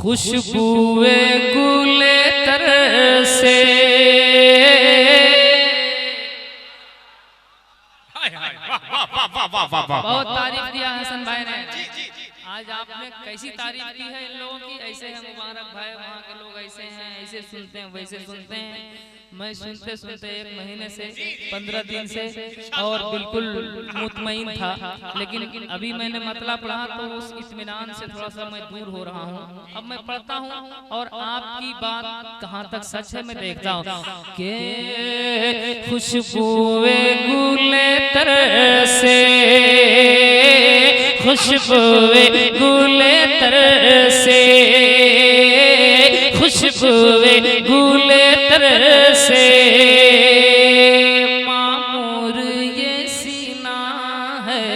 खुशबुए गुले तर से बहुत तारीफ किया हसन भाई ने। आज आपने कैसी तारीफ की है इन लोगों की। ऐसे हैं मुबारक भाई, वहाँ के लोग ऐसे हैं, ऐसे सुनते हैं, वैसे सुनते हैं। मैं सुनते सुनते 1 महीने से 15 दिन से और बिल्कुल मुतमईन था, लेकिन अभी मैंने मतला पढ़ा तो उस इत्मीनान से थोड़ा सा मैं दूर हो रहा हूँ। अब मैं पढ़ता हूँ और आपकी बात कहाँ तक सच है मैं देखता हूँ। के खुशबुए गुले तर से, खुशबुए गुले तर से, खुशबुए गुले तर से, मामूर ये सीना है।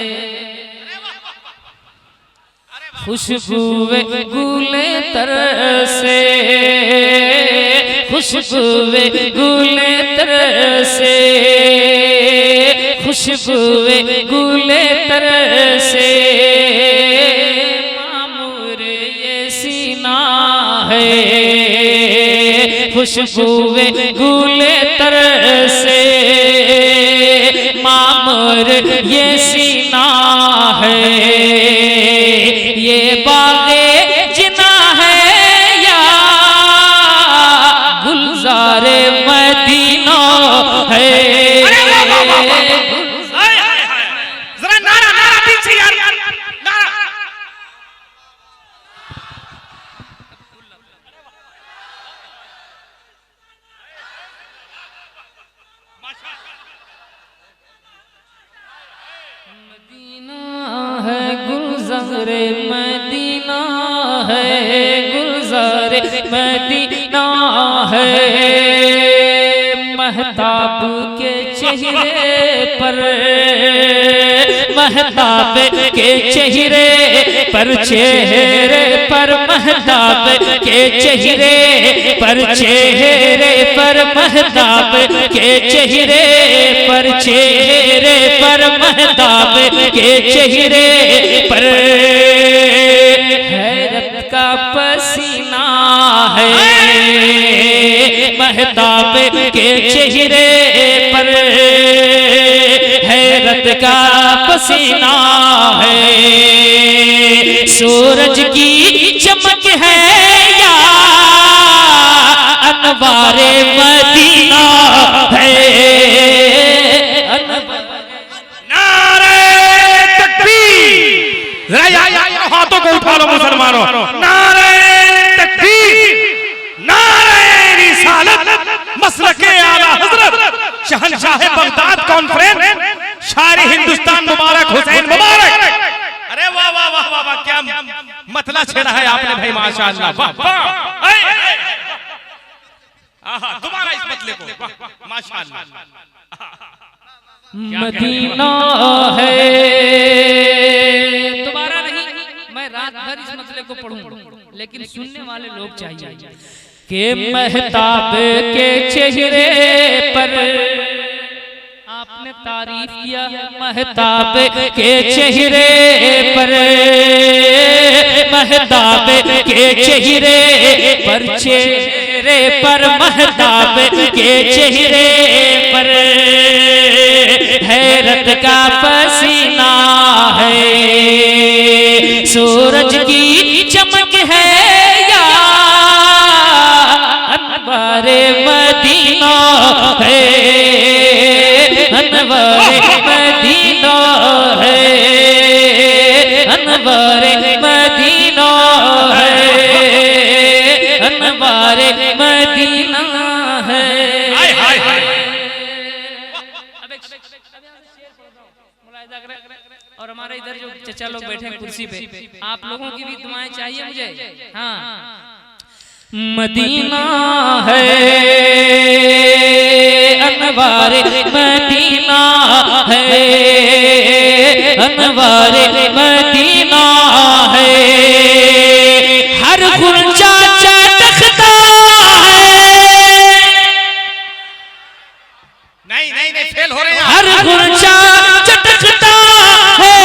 खुशबुए गुले तर से, खुशबुए गुले तर से, खुशबुए गुले तर से, मामूर ये सीना है। खुशबुए गुले तर से, मामूर ये सीना है। ये बागे जिना है या गुलजारे मदीना है। जरा नारा नारा पीछे यार, नारा। मदीना है गुलजारे मदीना है, गुलजारे मदीना है। महताब के चेहरे पर, महताब के चेहरे पर, चेहरे पर महताब के चेहरे पर, चेहरे पर महताब के चेहरे पर, चेहरे पर महताब के चेहरे पर हैरत का पसीना है। महताब के चेहरे पर हैरत का पसीना है। सूरज की चमक है या अनवारे मदीना है। नारे तकबीर, हाथों को उठा लो मुसलमानों। नारे तकबीर, नारे रिसालत, मसलके आला हजरत शहनशाह बगदाद कॉन्फ्रेंस, शायर हिंदुस्तान मुबारक हुसैन मुबारक। अरे वाह वाह वाह वाह वाह, क्या मतला छेड़ा है आपने भाई, माशाअल्लाह। वाह वाह, दोबारा इस मतले को, माशाअल्लाह। मदीना है, दोबारा नहीं, मैं रात भर इस मसले को पढ़ूं, लेकिन सुनने वाले लोग चाहिए। के महताब के चेहरे पर आपने तारीफ किया, महताब के चेहरे पर, महताब के चेहरे पर, चेहरे पर महताब के चेहरे पर हैरत का पसीना है। सूरज की चमक है या अनवारे मदीना है, अनवारे मदीना है, अनवारे मदीना है, अनवारे मदीना है। और हमारे इधर जो चचा लोग बैठे हैं कुर्सी पे, आप लोगों की भी दुआएं चाहिए मुझे। हाँ, मदीना है, अनवारे मदीना है, अनवारे मदीना है। हर गुंजा चटकता है, नहीं नहीं नहीं, फेल हो रहे हैं। हर गुंजा चटकता है,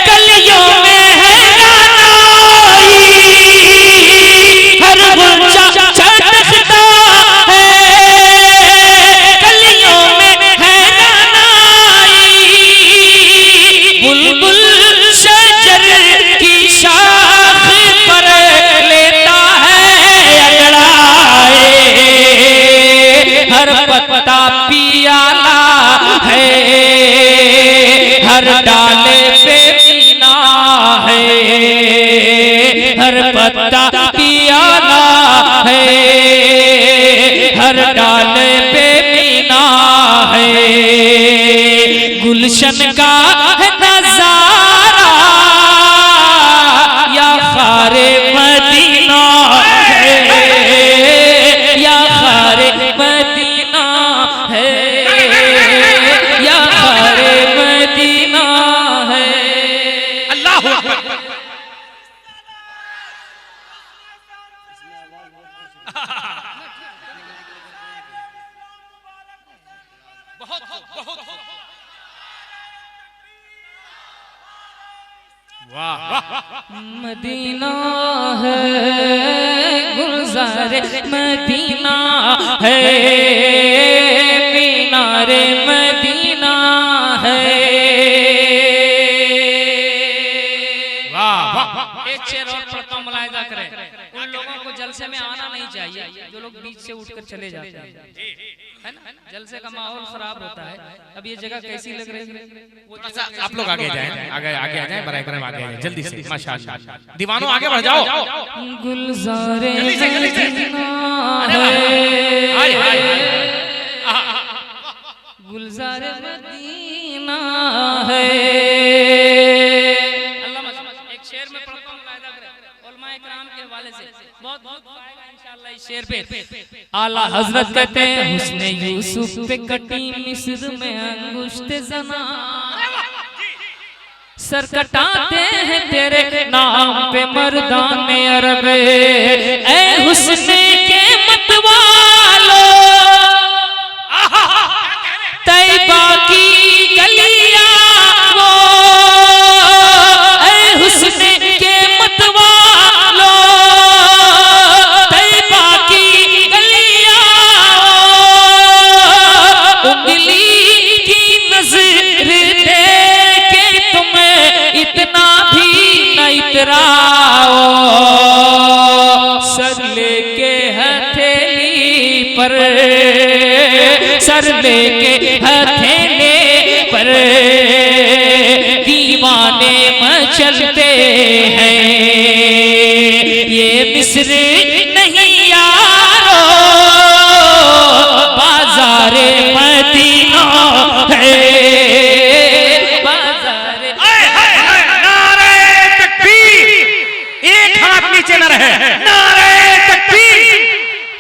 कलियों में है रानाई। हर पत्ता पियाला है, हर डाले पे मीना है, गुलशन का है नजारा या खारे मदीना है, या खारे मदीना है, या खारे मदीना है। अल्लाहू अकबर। बहुत बहुत वाह। मदीना है गुलज़ारे मदीना है, मीनारे मदीना है। वाह वाह। एक शेर और पढ़ता हूं, मुलाहिजा करें। उन लोगों को जलसे में आना नहीं चाहिए जो लोग बीच से उठकर चले जाते हैं, है ना? जलसे का माहौल खराब होता है। अब ये जगह कैसी लग रही है? आप लोग आगे जाएं, आगे आगे आ जाएं, बराए करम आगे आ जाएं जल्दी से। माशाअल्लाह दीवानों आगे बढ़ जाओ। गुलज़ारे जल्दी से। गुलज़ारे मदीना है। एक शेर में पढ़ता हूं, मुलाहिजा करें। उलमाए किराम के हवाले से बहुत आएगा इंशाअल्लाह इस शेर पे। आला हजरत कहते हैं हुस्ने यूसुफ पे कटी मिस्र में अंगुष्ठ ज़ना, सर कटाते हैं तेरे नाम पे मर्दान अरब। ऐ हुस्ने के मतवालो तैबा की गलियां वो, ऐ हुस्ने के मतवालो तैबा की गलियां वो, उंगली की नजर दे के तुम्हें इतना भी न इतराओ, सर लेके हथेली पर, सर लेके हथेली पर दीवाने मचलते हैं। ये मिस्र नहीं यारो बाजारे मदीना है, बाजारे। नारे तकबीर, एक हाथ नीचे न रहे। नारे तकबीर,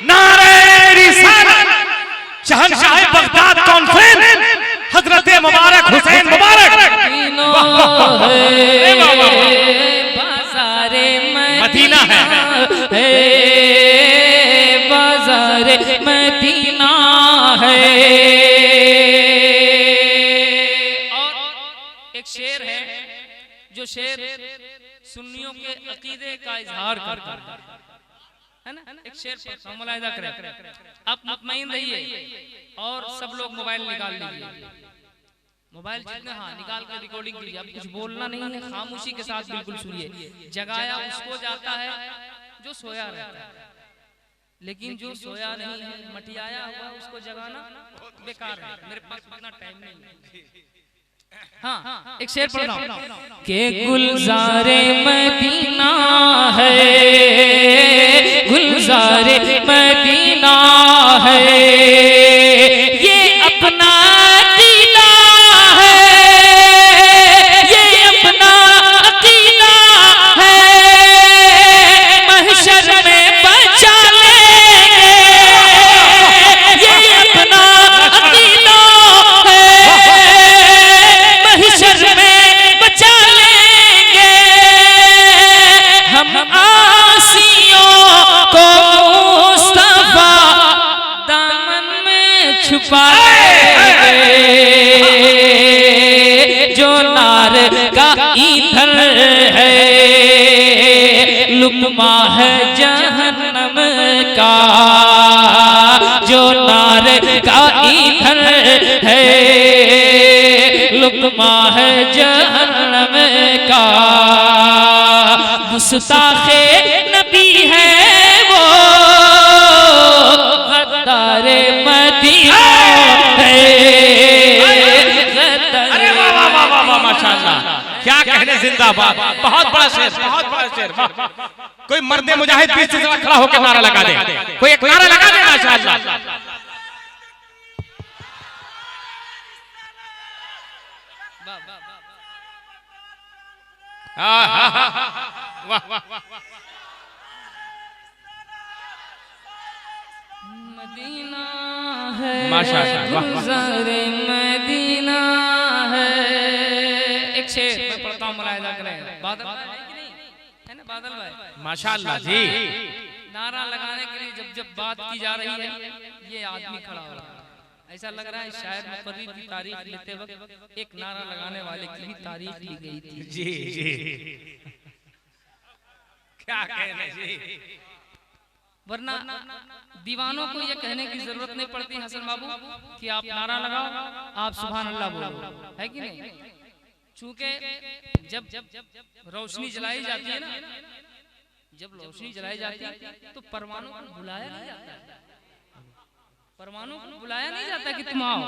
नारे रिसालत। शहंशाह बगदाद कॉन्फ्रेंस हजरत मुबारक हुसैन मुबारक। बाजारे मदीना है, बाजारे मदीना है। और एक शेर है जो शेर सुन्नियों के अकीदे का इजहार करता है ना? एक शेर पढ़ता हूं, मुलाहिजा करें। आप मुतमईन रहिए और सब लोग मोबाइल निकाल लीजिए। मोबाइल जितने निकाल कर रिकॉर्डिंग कीजिए। अब कुछ बोलना नहीं है, खामोशी के साथ बिल्कुल सुनिए। जगाया उसको जाता है जो सोया रहता है, लेकिन जो सोया नहीं है, मटियाया हुआ, उसको जगाना बेकार है। मेरे पास इतना टाइम नहीं है। हाँ, एक शेर पढ़ रहा हूं के गुलज़ारे मदीना है, गुलज़ारे मदीना है, ये अपना अकीदा है, ये अपना अकीदा है, महशर में बचा लेंगे, ये अपना अकीदा है, महशर में बचा लेंगे। हम आसियों को मुस्तफा दामन में छुपा लेंगे, जो नार का ईंधन है, लुकमा है जहन्नम का, जो नार का ईंधन है, लुकमा है जहन्नम का। गुस्ताखे नबी है वो, गद्दारे मदीना है। अरे वाह वाह वाह वाह वाह, माशाअल्लाह, क्या कहने, जिंदाबाद। बहुत बड़ा शेर, बहुत बड़ा शेर। कोई मर्दे मुजाहिद बीच से खड़ा होकर नारा लगा दे, कोई एक नारा लगा दे माशाअल्लाह। वाह वाह वाह। मदीना है माशाअल्लाह, गुलज़ारे मदीना है। एक शेर मैं पढ़ता हूँ, मुलाहिजा करें। बादल है कि नहीं है ना बादल भाई? माशाअल्लाह जी। नारा लगाने के लिए जब जब बात की जा रही है ये आदमी खड़ा हो रहा है। ऐसा लग रहा है शायद मुकर्रिर की तारीफ लेते वक्त एक नारा लगाने वाले की भी तारीफ ली गई थी। जी जी क्या कहने जी। वरना दीवानों को ये कहने की जरूरत नहीं पड़ती हसन बाबू कि आप नारा लगाओ, आप सुभान अल्लाह बोलो, है कि नहीं? चूंकि जब रोशनी जलाई जाती है ना, जब रोशनी जलाई जाती है तो परमाणु को बुलाया नहीं जाता, परमाणु को बुलाया नहीं जाता कि तुम आओ।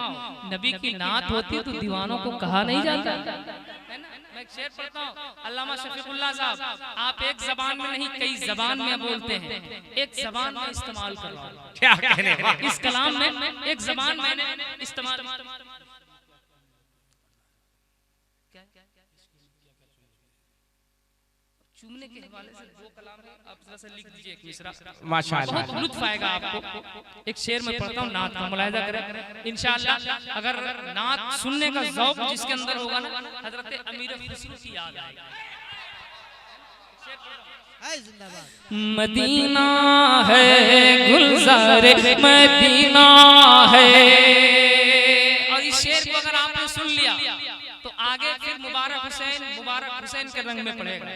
नबी की नात होती तो दीवानों को कहा नहीं जाता, है ना? मैं एक शेर पढ़ता हूँ, अल्लामा शफीकुल्लाह साहब, आप एक जबान में नहीं कई जबान में बोलते हैं, एक जबान में इस्तेमाल कर रहा हूँ। क्या कहने, इस कलाम में एक जबान मैंने इस्तेमाल। चूमने के हवाले से दो कलाम है, आप जरा सा लिख दीजिए एक मिसरा, माशाअल्लाह बहुत लुत्फ आएगा आपको। एक शेर में पढ़ता हूँ, नात का मुलाहिजा करें इंशाअल्लाह। अगर नात सुनने का ज़ौक़ जिसके अंदर होगा ना, हजरत अमीर खुसरो की याद आएगी। मदीना है गुलज़ारे मदीना है। और इस शेर को अगर आपने सुन लिया तो आगे फिर मुबारक हुसैन के रंग में पड़ेगा।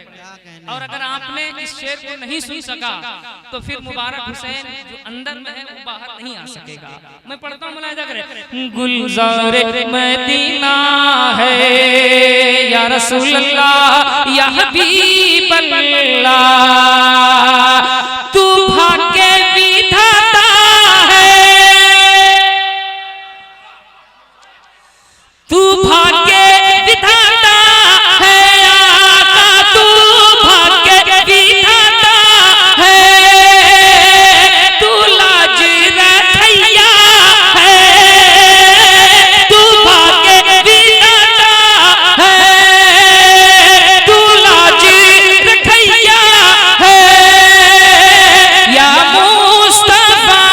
और अगर आपने इस शेर को नहीं सुन सका तो फिर मुबारक हुसैन जो अंदर में है वो बाहर नहीं आ सकेगा। मैं पढ़ता हूँ, मुलाहिजा करें। गुलज़ारे मदीना है या रसूल अल्लाह या हबीब अल्लाह, तू भाग्य विधाता है, तू भाग्य विधाता है आका, तू भाग्य विधाता है, तू लाज रखैया है, तू भाग्य विधाता है, तू लाज रखैया है, या मुस्तफा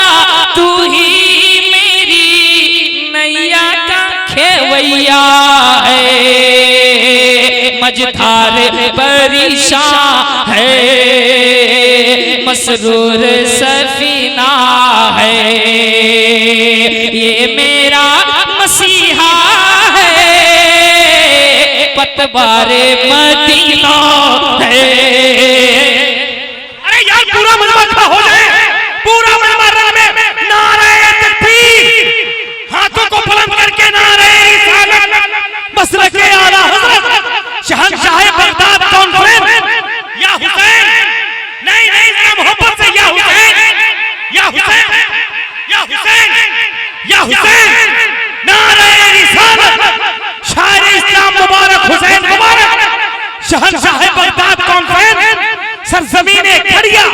तू ही मेरी नैया का खेवैया है, मझधार परेशान है, मसरूर सफीना है, ये मेरा मसीहा है, पतवारे मदीना है। अरे यार पूरा मजमा खड़ा हो जाए, पूरा मजमा रंग में नारे तकबीर, हाथों को बुलंद करके नारे रिसालत, मसलके आला हज़रत शहंशाह बगदाद कॉन्फ्रेंस, या हुसैन, नहीं नहीं जरा मोहब्बत से, या हुसैन, या हुसैन, या हुसैन, या हुसैन, नारे रिसालत, शायर इस्लाम मुबारक हुसैन मुबारक, शहंशाह बगदाद कॉन्फ्रेंस, सरजमीन खड़िया